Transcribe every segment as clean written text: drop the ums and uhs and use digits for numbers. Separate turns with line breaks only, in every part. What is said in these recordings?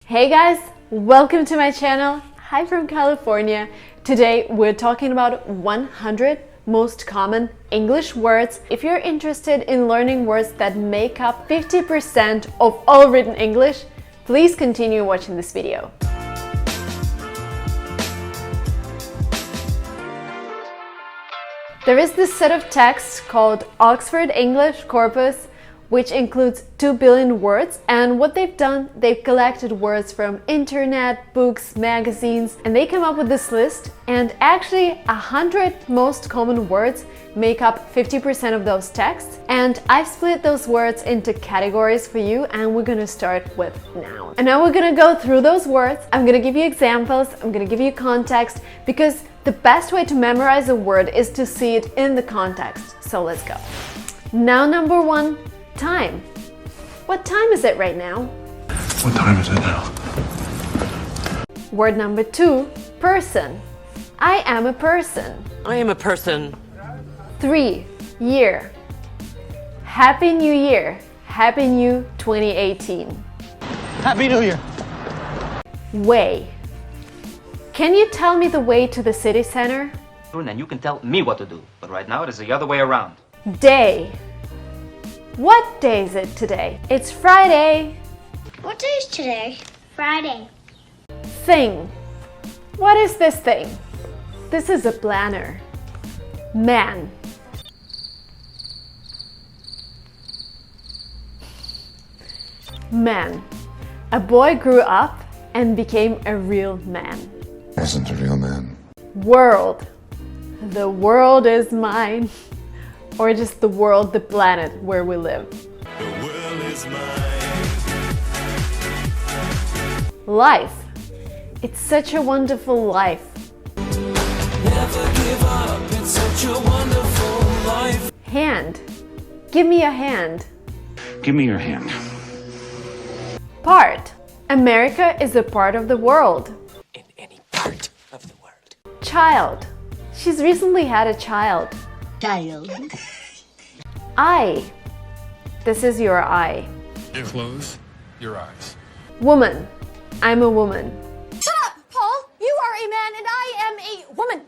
Hey guys, welcome to my channel. Hi from California. Today we're talking about 100 most common English words. If you're interested in learning words that make up 50% of all written English, please continue watching this video. There is this set of texts called Oxford English Corpus, which includes 2 billion words, and what they've done, they've collected words from internet, books, magazines, and they come up with this list, and actually 100 most common words make up 50% of those texts, and I've split those words into categories for you, and we're gonna start with noun. And now we're gonna go through those words. I'm gonna give you examples, I'm gonna give you context, because the best way to memorize a word is to see it in the context. So let's go. Noun number 1, time. What time is it right now?
What time is it now?
Word number 2, person. I am a person.
I am a person.
3, year. Happy New Year. Happy New 2018.
Happy New Year.
Way. Can you tell me the way to the city center?
And you can tell me what to do, but right now it is the other way around.
Day. What day is it today? It's Friday.
What day is today? Friday.
Thing. What is this thing? This is a planner. Man. Man. A boy grew up and became a real man.
Wasn't a real man.
World. The world is mine. Or just the world, the planet where we live.
The world is mine.
Life. It's such a wonderful life.
Never give up, it's such a wonderful life.
Hand. Give me a hand.
Give me your hand.
Part. America is a part of the world.
In any part of the world.
Child. She's recently had a child.
Child.
Eye. This is your eye.
You close your eyes.
Woman. I'm a woman.
Shut up, Paul! You are a man and I am a woman.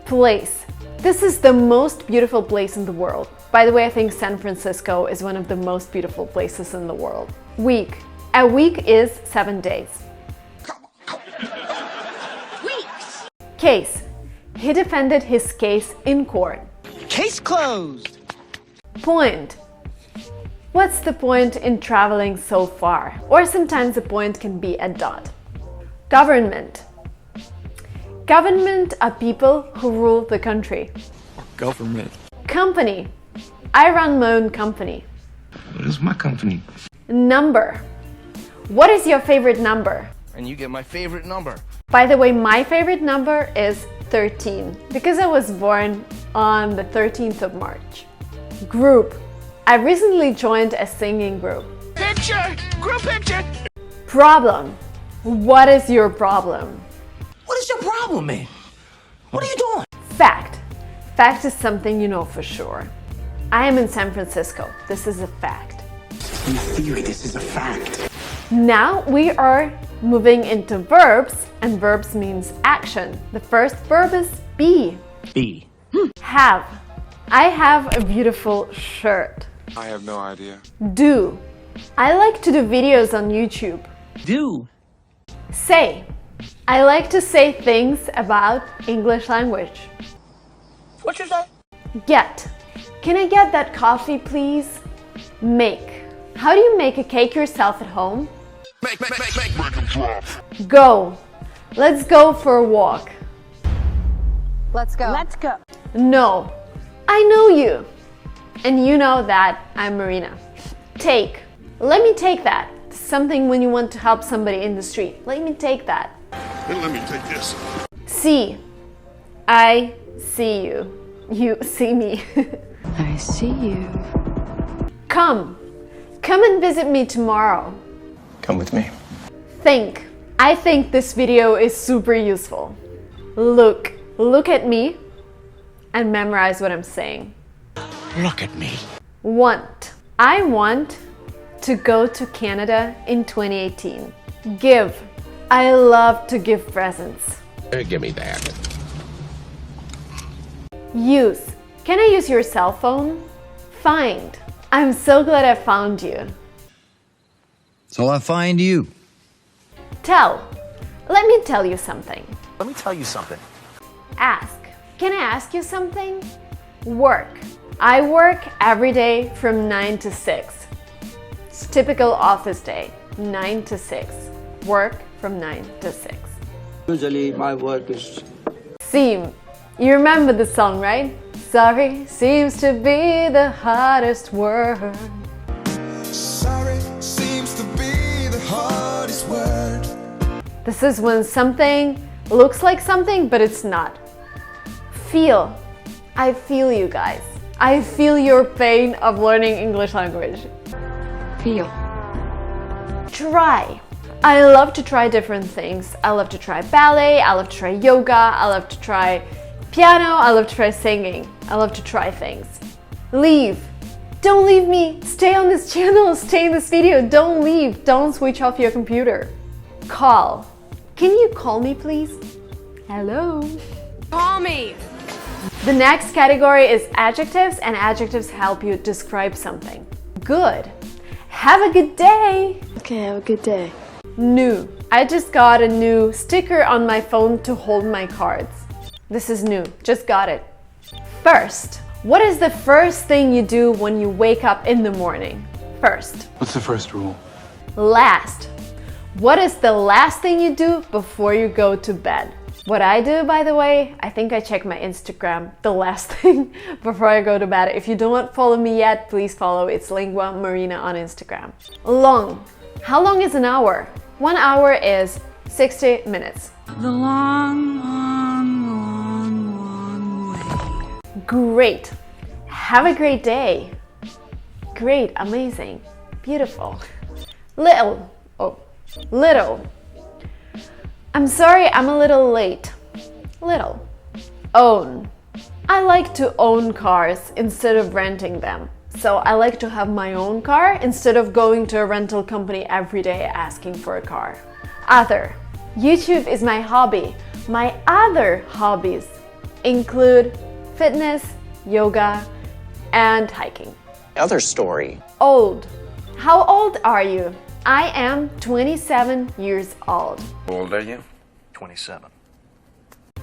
Place. This is the most beautiful place in the world. By the way, I think San Francisco is one of the most beautiful places in the world. Week. A week is 7 days.
Weeks.
Case. He defended his case in court.
Case closed.
Point. What's the point in traveling so far? Or sometimes a point can be a dot. Government. Government are people who rule the country.
Government.
Company. I run my own company.
What is my company?
Number. What is your favorite number?
And you get my favorite number.
By the way, my favorite number is 13 because I was born on the 13th of March. Group. I recently joined a singing group.
Picture! Group picture!
Problem. What is your problem?
What is your problem, man? What are you doing?
Fact. Fact is something you know for sure. I am in San Francisco. This is a fact.
In theory, this is a fact.
Now we are moving into verbs, and verbs means action. The first verb is be.
B.
Have. I have a beautiful shirt.
I have no idea.
Do. I like to do videos on YouTube.
Do.
Say. I like to say things about English language.
What you say?
Get. Can I get that coffee, please? Make. How do you make a cake yourself at home?
Make them drop.
Go. Let's go for a walk.
Let's go. Let's go.
No. I know you. And you know that I'm Marina. Take. Let me take that. Something when you want to help somebody in the street. Let me take that.
And let me take this.
See. I see you. You see me.
I see you.
Come. Come and visit me tomorrow.
Come with me.
Think. I think this video is super useful. Look. Look at me and memorize what I'm saying.
Look at me.
Want. I want to go to Canada in 2018. Give. I love to give presents.
Give me that.
Use. Can I use your cell phone? Find. I'm so glad I found you.
So I find you.
Tell. Let me tell you something.
Let me tell you something.
Ask. Can I ask you something? Work. I work every day from 9 to 6. It's typical office day, 9 to 6. Work from 9 to 6.
Usually my work is...
Seem. You remember the song, right? Sorry seems to be the hardest word.
Sorry seems to be the hardest word.
This is when something looks like something, but it's not. Feel. I feel you guys. I feel your pain of learning English language.
Feel.
Try. I love to try different things. I love to try ballet, I love to try yoga, I love to try piano, I love to try singing. I love to try things. Leave. Don't leave me. Stay on this channel, stay in this video. Don't leave. Don't switch off your computer. Call. Can you call me, please? Hello.
Call me.
The next category is adjectives, and adjectives help you describe something. Good. Have a good day.
Okay, have a good day.
New. I just got a new sticker on my phone to hold my cards. This is new. Just got it. First. What is the first thing you do when you wake up in the morning? First.
What's the first rule?
Last. What is the last thing you do before you go to bed? What I do, by the way, I think I check my Instagram the last thing before I go to bed. If you don't follow me yet, please follow. It's linguamarina on Instagram. Long. How long is an hour? 1 hour is 60 minutes.
The long, long, long, long way.
Great. Have a great day. Great, amazing, beautiful. Little. Oh, little. I'm sorry, I'm a little late. Little. Own. I like to own cars instead of renting them. So I like to have my own car instead of going to a rental company every day asking for a car. Other. YouTube is my hobby. My other hobbies include fitness, yoga, and hiking.
Other story.
Old. How old are you? I am 27 years old.
How old are you?
27.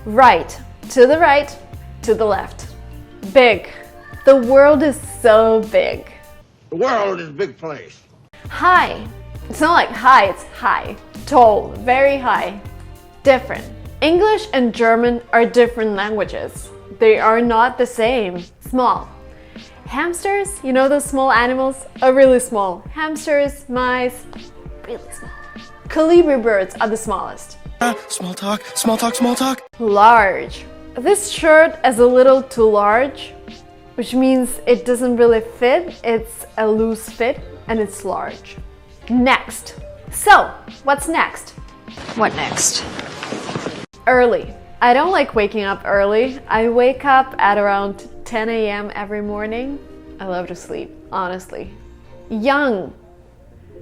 Right. To the right, to the left. Big. The world is so big.
The world is a big place.
High. It's not like high, it's high. Tall, very high. Different. English and German are different languages. They are not the same. Small. Hamsters, you know those small animals, are really small. Hamsters, mice, really small. Colibri birds are the smallest.
Small talk, small talk, small talk.
Large. This shirt is a little too large, which means it doesn't really fit. It's a loose fit and it's large. Next. So, what's next?
What next?
Early. I don't like waking up early. I wake up at around 10 a.m. every morning. I love to sleep, honestly. Young.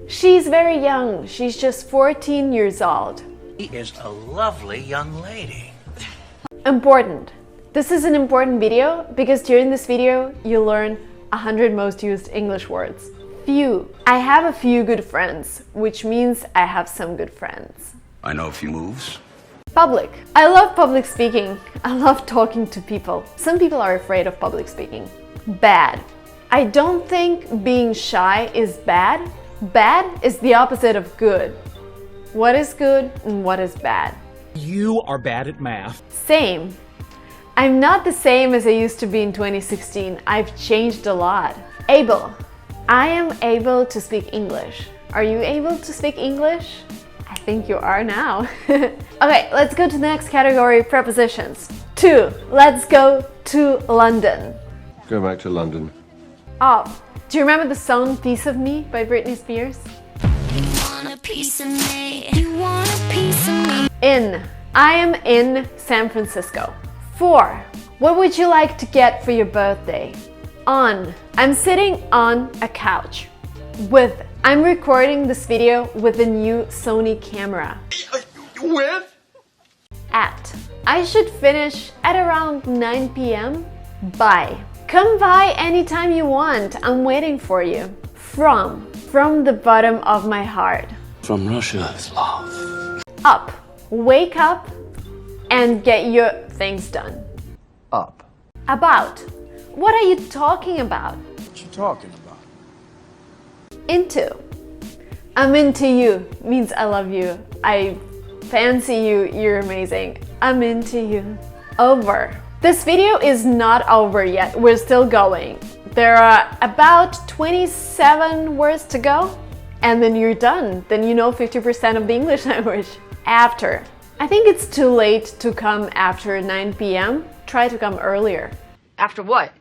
She's very young. She's just 14 years old.
She is a lovely young lady.
Important. This is an important video because during this video you learn 100 most used English words. Few. I have a few good friends, which means I have some good friends.
I know a few moves.
Public. I love public speaking. I love talking to people. Some people are afraid of public speaking. Bad. I don't think being shy is bad. Bad is the opposite of good. What is good and what is bad?
You are bad at math.
Same. I'm not the same as I used to be in 2016. I've changed a lot. Able. I am able to speak English. Are you able to speak English? I think you are now. Okay, let's go to the next category, prepositions. To. Let's go to London.
Go back to London.
Of. Do you remember the song Piece of Me by Britney Spears?
You want a piece of me? You want a piece of me?
In. I am in San Francisco. For. What would you like to get for your birthday? On. I'm sitting on a couch. With. I'm recording this video with a new Sony camera.
With?
At. I should finish at around 9 p.m. By. Come by anytime you want. I'm waiting for you. From. From the bottom of my heart.
From Russia's love.
Up. Wake up and get your things done.
Up.
About. What are you talking about?
What you talking about?
Into. I'm into you means I love you. I fancy you. You're amazing. I'm into you. Over. This video is not over yet. We're still going. There are about 27 words to go, and then you're done. Then you know 50% of the English language. After. I think it's too late to come after 9 p.m. Try to come earlier.
After what?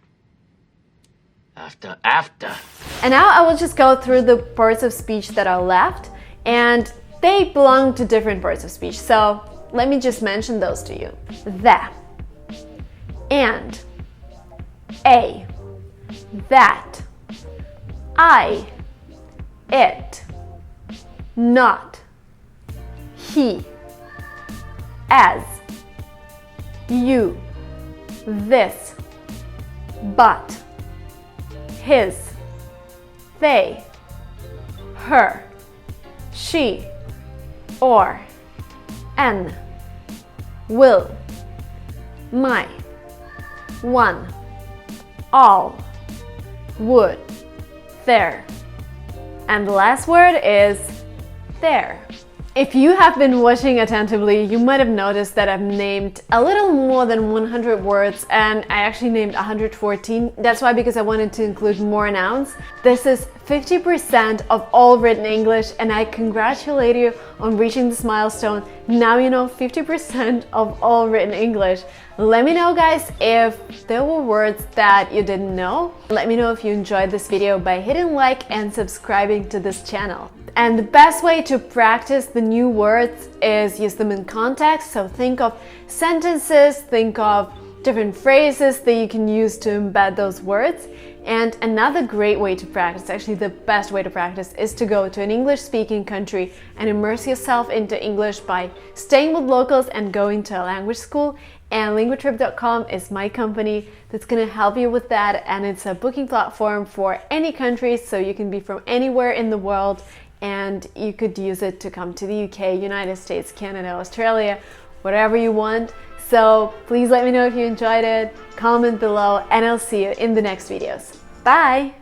After.
And now I will just go through the parts of speech that are left, and they belong to different parts of speech. So let me just mention those to you. The, and, a, that, I, it, not, he, as, you, this, but, his, they, her, she, or, an, will, my, one, all, would, there. And the last word is there. If you have been watching attentively, you might have noticed that I've named a little more than 100 words, and I actually named 114. That's why, because I wanted to include more nouns. This is 50% of all written English, and I congratulate you on reaching this milestone. Now you know 50% of all written English. Let me know, guys, if there were words that you didn't know. Let me know if you enjoyed this video by hitting like and subscribing to this channel. And the best way to practice the new words is use them in context. So think of sentences, think of different phrases that you can use to embed those words. And another great way to practice, actually the best way to practice, is to go to an English-speaking country and immerse yourself into English by staying with locals and going to a language school. And linguatrip.com is my company that's going to help you with that. And it's a booking platform for any country, so you can be from anywhere in the world. And you could use it to come to the UK, United States, Canada, Australia, whatever you want. So please let me know if you enjoyed it, comment below, and I'll see you in the next videos. Bye!